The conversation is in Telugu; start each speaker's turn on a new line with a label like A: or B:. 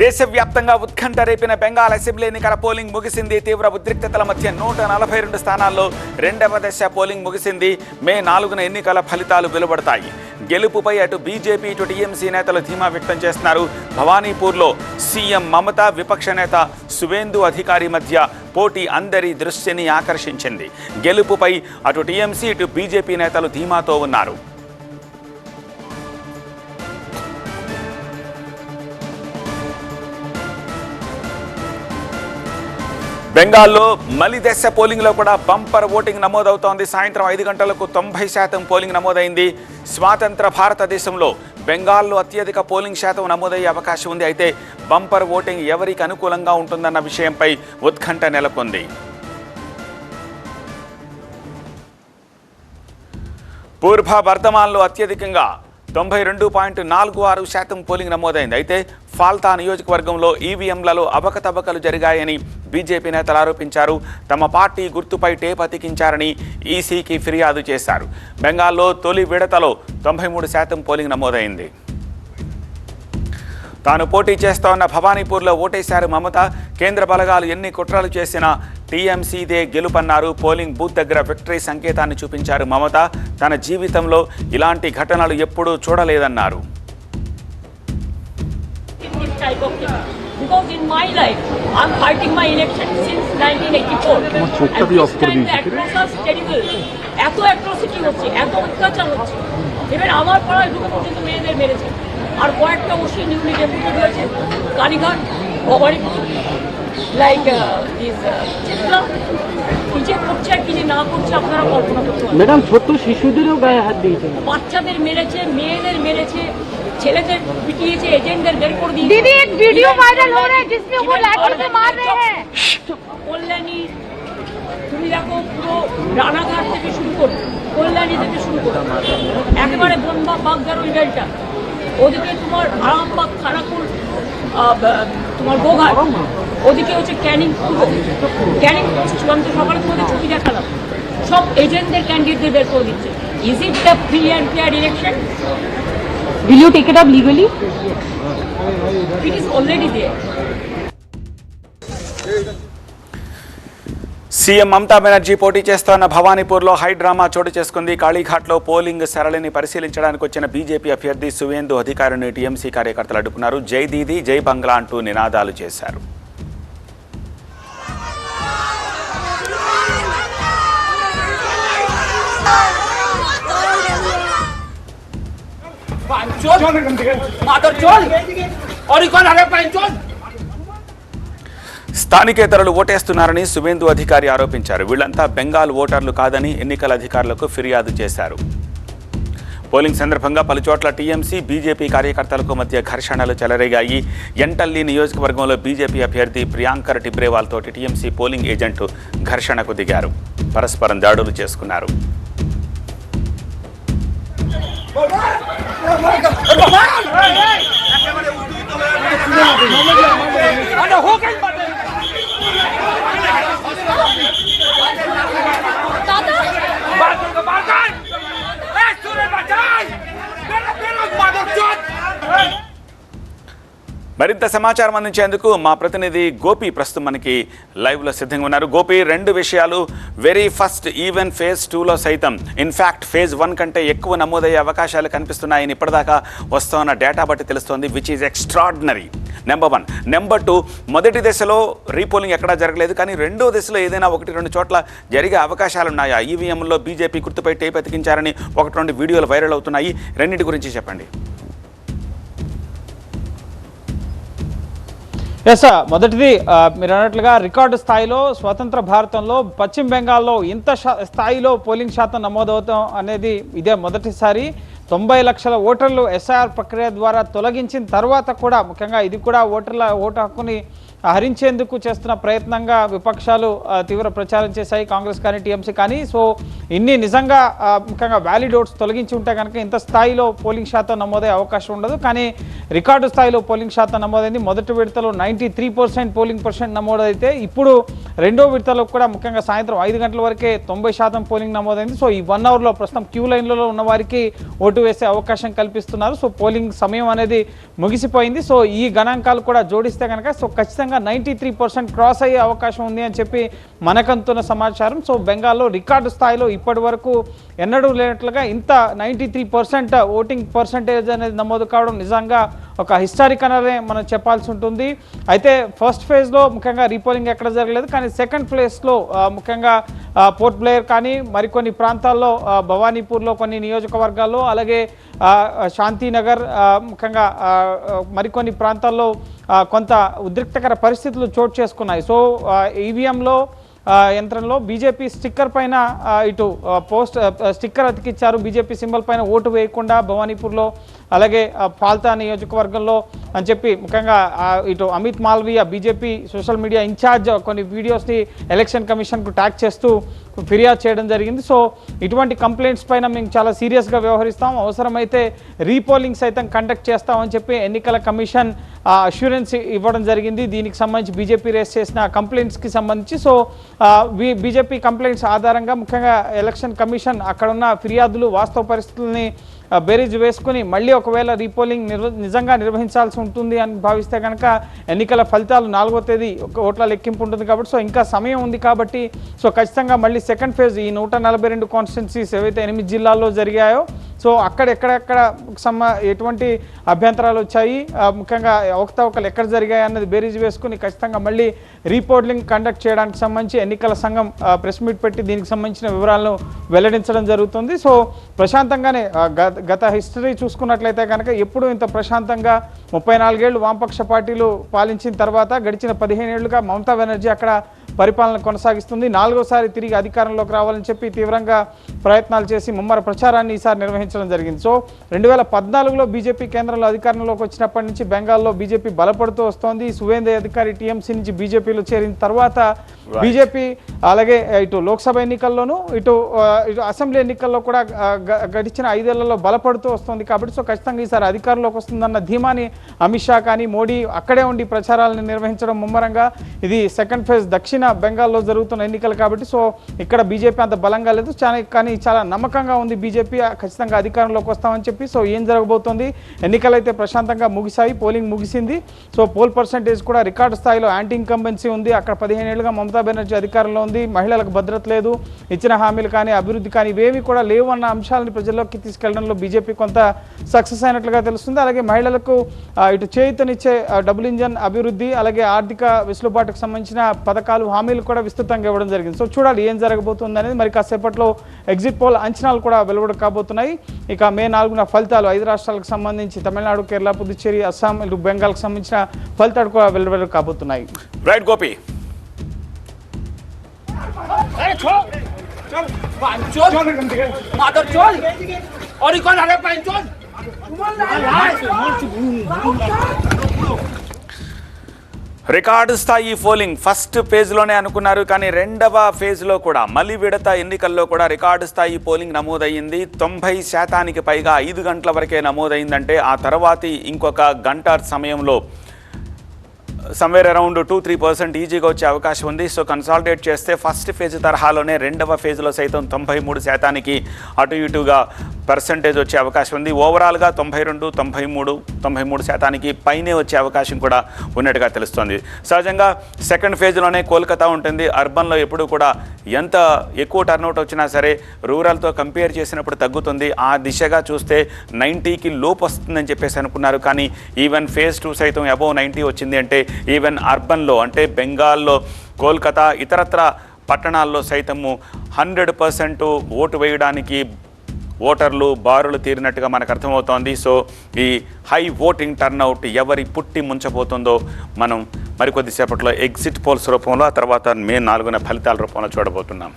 A: దేశవ్యాప్తంగా ఉత్కంఠ రేపిన బెంగాల్ అసెంబ్లీ ఎన్నికల పోలింగ్ ముగిసింది. తీవ్ర ఉద్రిక్తతల మధ్య 142 స్థానాల్లో రెండవ దశ పోలింగ్ ముగిసింది. మే 4న ఎన్నికల ఫలితాలు వెలువడతాయి. గెలుపుపై అటు బీజేపీ ఇటు టీఎంసీ నేతలు ధీమా వ్యక్తం చేస్తున్నారు. భవానీపూర్లో సీఎం మమత విపక్ష నేత సువేందు అధికారి మధ్య పోటీ అందరి దృష్టిని ఆకర్షించింది. గెలుపుపై అటు టీఎంసీ ఇటు బీజేపీ నేతలు ధీమాతో ఉన్నారు. బెంగాల్లో మలి దశ పోలింగ్లో కూడా బంపర్ ఓటింగ్ నమోదవుతోంది. సాయంత్రం 5 గంటలకు 90% పోలింగ్ నమోదైంది. స్వాతంత్ర భారతదేశంలో బెంగాల్లో అత్యధిక పోలింగ్ శాతం నమోదయ్యే అవకాశం ఉంది. అయితే బంపర్ ఓటింగ్ ఎవరికి అనుకూలంగా ఉంటుందన్న విషయంపై ఉత్కంఠ నెలకొంది. పూర్వ బర్ధమాన్లో అత్యధికంగా 92.46% పోలింగ్ నమోదైంది. అయితే ఫాల్తా నియోజకవర్గంలో ఈవీఎంలలో అవకతవకలు జరిగాయని బీజేపీ నేతలు ఆరోపించారు. తమ పార్టీ గుర్తుపై టేప్ అతికించారని ఈసీకి ఫిర్యాదు చేశారు. బెంగాల్లో తొలి విడతలో 93% పోలింగ్ నమోదైంది. తాను పోటీ చేస్తోన్న భవానీపూర్లో ఓటేశారు మమత. కేంద్ర బలగాలు ఎన్ని కుట్రలు చేసినా టీఎంసీదే గెలుపన్నారు. పోలింగ్ బూత్ దగ్గర విక్టరీ సంకేతాన్ని చూపించారు మమత. తన జీవితంలో ఇలాంటి ఘటనలు ఎప్పుడూ చూడలేదన్నారు.
B: Because in my life, I'm fighting my election since 1984. And this time the atrocities is terrible. এত atrocity হচ্ছে, এত অত্যাচার হচ্ছে। Even আমার পাড়ায় দুটো পর্যন্ত মেয়েদের মেরেছে। আর কয়েকটা ওসি নিউলি ডেপুটেড হয়েছে। কালীঘাট, ভবানীপুর, like this চিত্রা, কি যে করছে আর কি যে না করছে আপনারা কল্পনা করতে পারেন।
C: ম্যাডাম ছোট শিশুদেরও গায়ে হাত দিয়েছে।
B: বাচ্চাদের মেরেছে, মেয়েদের মেরেছে, छेलेদের পিটিয়েছে, এজেন্টদের বের করে দিয়েছে।
D: दीदी एक वीडियो वायरल हो रहा है जिसमें वो लाठी से मार रहे हैं।
B: কল্যাণী তুমি দেখো পুরো রানাঘাট থেকে শুরু করে কল্যাণী থেকে শুরু করে একেবারে বনবাগ বাগদার ওই বেলটা, ওদিকে তোমার আরামবাগ খানাকুল, তোমার গোঘাট, ওদিকে হচ্ছে ক্যানিং পোস্ট। আমি তো সকালে তোমাদের ছবি দেখালাম, সব এজেন্টদের ক্যান্ডিডেটদের বের করে দিচ্ছে। Is it the free and fair election?
D: Will you take it up legally?
B: It is already there.
A: CM Mamata Banerjee పోటీ చేస్తోన్న భవానీపూర్లో హై డ్రామా చోటు చేసుకుంది. కాళీఘాట్లో పోలింగ్ సరళిని పరిశీలించడానికి వచ్చిన బీజేపీ అభ్యర్థి సువేందు అధికారిని టీఎంసీ కార్యకర్తలు అడ్డుకున్నారు. జై దీదీ జై బంగ్లా అంటూ నినాదాలు చేశారు. స్థానికేతరులు ఓటేస్తున్నారని సువేందు అధికారి ఆరోపించారు. వీళ్లంతా బెంగాల్ ఓటర్లు కాదని ఎన్నికల అధికారులకు ఫిర్యాదు చేశారు. పోలింగ్ సందర్భంగా పలుచోట్ల టీఎంసీ బీజేపీ కార్యకర్తలకు మధ్య ఘర్షణలు చెలరేగాయి. ఎంటల్లి నియోజకవర్గంలో బీజేపీ అభ్యర్థి ప్రియాంకర్ టిబ్రేవాల్ తోటి టీఎంసీ పోలింగ్ ఏజెంట్ ఘర్షణకు దిగారు. పరస్పరం దాడులు చేసుకున్నారు. మరింత సమాచారం అందించేందుకు మా ప్రతినిధి గోపి ప్రస్తుతం మనకి లైవ్లో సిద్ధంగా ఉన్నారు. గోపి, 2 విషయాలు. వెరీ ఫస్ట్, ఈవెన్ ఫేజ్ 2లో సైతం ఇన్ఫ్యాక్ట్ ఫేజ్ 1 కంటే ఎక్కువ నమోదయ్యే అవకాశాలు కనిపిస్తున్నాయని ఇప్పటిదాకా వస్తున్న డేటా బట్టి తెలుస్తోంది, which is extraordinary. Number 1. Number 2, మొదటి దశలో రీపోలింగ్ ఎక్కడా జరగలేదు, కానీ రెండో దశలో ఏదైనా 1-2 చోట్ల జరిగే అవకాశాలున్నాయా? ఈవీఎంలో బీజేపీ గుర్తుపై టేప్ అతికించారని 1-2 వీడియోలు వైరల్ అవుతున్నాయి. రెండింటి గురించి చెప్పండి.
C: ఎస్, మొదటిది మీరు అన్నట్లుగా రికార్డు స్థాయిలో స్వతంత్ర భారతంలో పశ్చిమ బెంగాల్లో ఇంత స్థాయిలో పోలింగ్ శాతం నమోదవుతాం అనేది ఇదే మొదటిసారి. 90 లక్షల ఓటర్లు ఎస్ఐఆర్ ప్రక్రియ ద్వారా తొలగించిన తర్వాత కూడా ముఖ్యంగా ఇది కూడా ఓటు హక్కుని హరించేందుకు చేస్తున్న ప్రయత్నంగా విపక్షాలు తీవ్ర ప్రచారం చేశాయి, కాంగ్రెస్ కానీ టీఎంసీ కానీ. సో ఇన్ని నిజంగా ముఖ్యంగా వ్యాలిడ్ ఓట్స్ తొలగించి ఉంటే కనుక ఇంత స్థాయిలో పోలింగ్ శాతం నమోదయ్యే అవకాశం ఉండదు. కానీ రికార్డు స్థాయిలో పోలింగ్ శాతం నమోదైంది. మొదటి విడతలో 93% పోలింగ్ పర్సెంట్ నమోదైతే ఇప్పుడు రెండో విడతలో కూడా ముఖ్యంగా సాయంత్రం 5 గంటల వరకే 90% పోలింగ్ నమోదైంది. సో ఈ 1 అవర్లో ప్రస్తుతం క్యూ లైన్లలో ఉన్న వారికి ఓటు ఓటు వేసే అవకాశం కల్పిస్తున్నారు. సో పోలింగ్ సమయం అనేది ముగిసిపోయింది. సో ఈ గణాంకాలు కూడా జోడిస్తే కనుక సో ఖచ్చితంగా 93% క్రాస్ అయ్యే అవకాశం ఉంది అని చెప్పి మనకంతున్న సమాచారం. సో బెంగాల్లో రికార్డు స్థాయిలో ఇప్పటి వరకు ఎన్నడూ లేనట్లుగా ఇంత 93% ఓటింగ్ పర్సంటేజ్ అనేది నమోదు కావడం నిజంగా ఒక హిస్టారిక్ అనేది మనం చెప్పాల్సి ఉంటుంది. అయితే ఫస్ట్ ఫేజ్లో ముఖ్యంగా రీపోలింగ్ ఎక్కడ జరగలేదు, కానీ సెకండ్ ఫేజ్లో ముఖ్యంగా పోర్ట్ బ్లేయర్ కానీ మరికొన్ని ప్రాంతాల్లో భవానీపూర్లో కొన్ని నియోజకవర్గాల్లో అలాగే శాంతినగర్ ముఖ్యంగా మరికొన్ని ప్రాంతాల్లో కొంత ఉద్రిక్తకర పరిస్థితులు చోటు చేసుకున్నాయి. సో ఈవీఎంలో యంత్రంలో బీజేపీ స్టిక్కర్ పైన ఇటు పోస్ట్ స్టిక్కర్ అతికిచ్చారు. బీజేపీ సింబల్ పైన ఓటు వేయకుండా భవానీపూర్లో అలాగే పాల్తా నియోజకవర్గంలో అని చెప్పి ముఖ్యంగా ఇటు Amit Malviya BJP social media incharge కొన్ని వీడియోస్ని ఎలక్షన్ కమిషన్కు ట్యాగ్ చేస్తూ ఫిర్యాదు చేయడం జరిగింది. సో ఇటువంటి కంప్లైంట్స్ పైన మేము చాలా సీరియస్గా వ్యవహరిస్తాం, అవసరమైతే రీపోలింగ్ సైతం కండక్ట్ చేస్తామని చెప్పి ఎన్నికల కమిషన్ అష్యూరెన్స్ ఇవ్వడం జరిగింది. దీనికి సంబంధించి బీజేపీ రేస్ చేసిన కంప్లైంట్స్కి సంబంధించి సో బీజేపీ కంప్లైంట్స్ ఆధారంగా ముఖ్యంగా ఎలక్షన్ కమిషన్ అక్కడున్న ఫిర్యాదులు వాస్తవ పరిస్థితుల్ని బేరీజ్ వేసుకుని మళ్ళీ ఒకవేళ రీపోలింగ్ నిజంగా నిర్వహించాల్సి ఉంటుంది అని భావిస్తే కనుక ఎన్నికల ఫలితాలు 4వ తేదీ ఓట్ల లెక్కింపు ఉంటుంది కాబట్టి సో ఇంకా సమయం ఉంది కాబట్టి సో ఖచ్చితంగా మళ్ళీ సెకండ్ ఫేజ్ ఈ 142 కాన్స్టిట్యున్సీస్ ఏవైతే 8 జిల్లాల్లో జరిగాయో సో ఎక్కడెక్కడ ఎటువంటి అభ్యంతరాలు వచ్చాయి, ముఖ్యంగా అవకతవకలు ఎక్కడ జరిగాయి అన్నది బేరీజ్ వేసుకుని ఖచ్చితంగా మళ్ళీ రీపోలింగ్ కండక్ట్ చేయడానికి సంబంధించి ఎన్నికల సంఘం ప్రెస్ మీట్ పెట్టి దీనికి సంబంధించిన వివరాలను వెల్లడించడం జరుగుతుంది. సో ప్రశాంతంగానే గత హిస్టరీ చూసుకున్నట్లయితే కనుక ఎప్పుడు ఇంత ప్రశాంతంగా 34 ఏళ్ళు వామపక్ష పార్టీలు పాలించిన తర్వాత గడిచిన 15 ఏళ్లుగా మమతా బెనర్జీ అక్కడ పరిపాలన కొనసాగిస్తుంది. 4వసారి తిరిగి అధికారంలోకి రావాలని చెప్పి తీవ్రంగా ప్రయత్నాలు చేసి ముమ్మర ప్రచారాన్ని ఈసారి నిర్వహించడం జరిగింది. సో 2014లో బీజేపీ కేంద్రంలో అధికారంలోకి వచ్చినప్పటి నుంచి బెంగాల్లో బీజేపీ బలపడుతూ వస్తోంది. సువేంద్ర అధికారి టీఎంసీ నుంచి బీజేపీలో చేరిన తర్వాత బీజేపీ అలాగే ఇటు లోక్సభ ఎన్నికల్లోనూ ఇటు అసెంబ్లీ ఎన్నికల్లో కూడా గడిచిన 5 ఏళ్లలో బలపడుతూ వస్తుంది. కాబట్టి సో ఖచ్చితంగా ఈసారి అధికారంలోకి వస్తుందన్న ధీమాని అమిత్ షా కానీ మోడీ అక్కడే ఉండి ప్రచారాలను నిర్వహించడం ముమ్మరంగా. ఇది సెకండ్ ఫేజ్ దక్షిణ బెంగాల్లో జరుగుతున్న ఎన్నికలు కాబట్టి సో ఇక్కడ బీజేపీ అంత బలంగా లేదు, కానీ చాలా నమ్మకంగా ఉంది బీజేపీ ఖచ్చితంగా అధికారంలోకి వస్తామని చెప్పి. సో ఏం జరగబోతోంది, ఎన్నికలు అయితే ప్రశాంతంగా ముగిశాయి, పోలింగ్ ముగిసింది. సో పోల్ పర్సంటేజ్ కూడా రికార్డు స్థాయిలో యాంటీ ఇన్కంబెన్సీ ఉంది. అక్కడ 15 ఏళ్లుగా మమతా బెనర్జీ అధికారంలో ఉంది, మహిళలకు భద్రత లేదు, ఇచ్చిన హామీలు కానీ అభివృద్ధి కానీ ఇవేమీ కూడా లేవు అన్న అంశాలను ప్రజల్లోకి తీసుకెళ్లడంలో బీజేపీ కొంత సక్సెస్ అయినట్లుగా తెలుస్తుంది. అలాగే మహిళలకు ఇటు చేయూతనిచ్చే డబుల్ ఇంజన్ అభివృద్ధి అలాగే ఆర్థిక వెసులుబాటుకు సంబంధించిన పథకాలు హామీలు కూడా విస్తృతంగా ఇవ్వడం జరిగింది. సో చూడాలి ఏం జరగబోతుంది అనేది. మరి కాసేపట్లో ఎగ్జిట్ పోల్ అంచనాలు కూడా వెలువడ కాబోతున్నాయి. ఇక మే 4న ఫలితాలు 5 రాష్ట్రాలకు సంబంధించి తమిళనాడు, కేరళ, పుదుచ్చేరి, అస్సాం, ఇటు బెంగాల్కి సంబంధించిన ఫలితాలు కూడా వెలువడ కాబోతున్నాయి.
A: రైట్ గోపి. రికార్డు స్థాయి పోలింగ్ ఫస్ట్ ఫేజ్లోనే అనుకున్నారు, కానీ రెండవ ఫేజ్లో కూడా మళ్ళీ విడత ఎన్నికల్లో కూడా రికార్డు స్థాయి పోలింగ్ నమోదయ్యింది. 90% పైగా 5 గంటల వరకే నమోదైందంటే ఆ తర్వాతి ఇంకొక గంట సమయంలో సమ్వేర్ అరౌండ్ 2-3% ఈజీగా వచ్చే అవకాశం ఉంది. సో కన్సాలిడేట్ చేస్తే ఫస్ట్ ఫేజ్ తరహాలోనే రెండవ ఫేజ్లో సైతం 93% అటు ఇటుగా పర్సంటేజ్ వచ్చే అవకాశం ఉంది. ఓవరాల్గా 92-93% పైనే వచ్చే అవకాశం కూడా ఉన్నట్టుగా తెలుస్తోంది. సహజంగా సెకండ్ ఫేజ్లోనే కోల్కతా ఉంటుంది. అర్బన్లో ఎప్పుడు కూడా ఎంత ఎక్కువ టర్నౌట్ వచ్చినా సరే రూరల్తో కంపేర్ చేసినప్పుడు తగ్గుతుంది. ఆ దిశగా చూస్తే 90కి లోపు వస్తుందని చెప్పేసి అనుకున్నారు, కానీ ఈవెన్ ఫేజ్ 2 సైతం అబోవ్ 90 వచ్చింది. అంటే ఈవెన్ అర్బన్లో అంటే బెంగాల్లో, కోల్కతా, ఇతరత్ర పట్టణాల్లో సైతము 100% ఓటు వేయడానికి ఓటర్లు బారులు తీరినట్టుగా మనకు అర్థమవుతోంది. సో ఈ హై ఓటింగ్ టర్నౌట్ ఎవరి పుట్టి ముంచబోతుందో మనం మరికొద్దిసేపట్లో ఎగ్జిట్ పోల్స్ రూపంలో, ఆ తర్వాత మే 4న ఫలితాల రూపంలో చూడబోతున్నాం.